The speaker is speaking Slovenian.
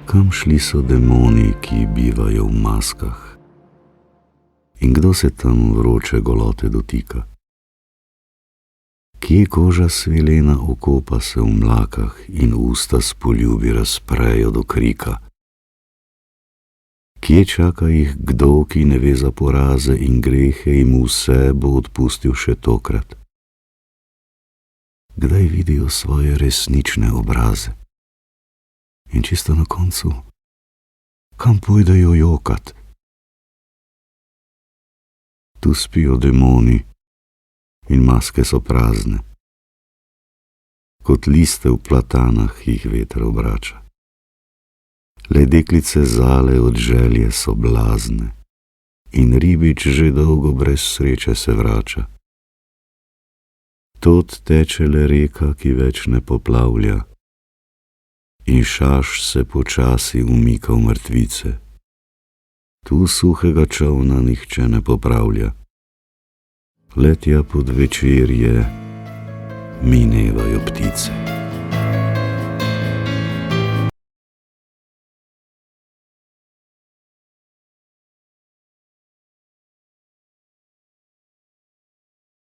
Kam šli so demoni, ki bivajo v maskah? In kdo se tam vroče golote dotika? Kje koža svilena okopa se v mlakah in usta s poljubi razprejo do krika? Kje čaka jih kdo, ki ne ve za poraze in grehe in vse bo odpustil še tokrat? Kdaj vidijo svoje resnične obraze? In čisto na koncu, kam pojdejo jokat? Tu spijo demoni in maske so prazne. Kot liste v platanah jih veter obrača. Le deklice zale od želje so blazne in ribič že dolgo brez sreče se vrača. Tod teče le reka, ki več ne poplavlja, in šaš se počasi umika v mrtvice. Tu suhega čolna nihče ne popravlja. Letja pod večerje minevajo ptice.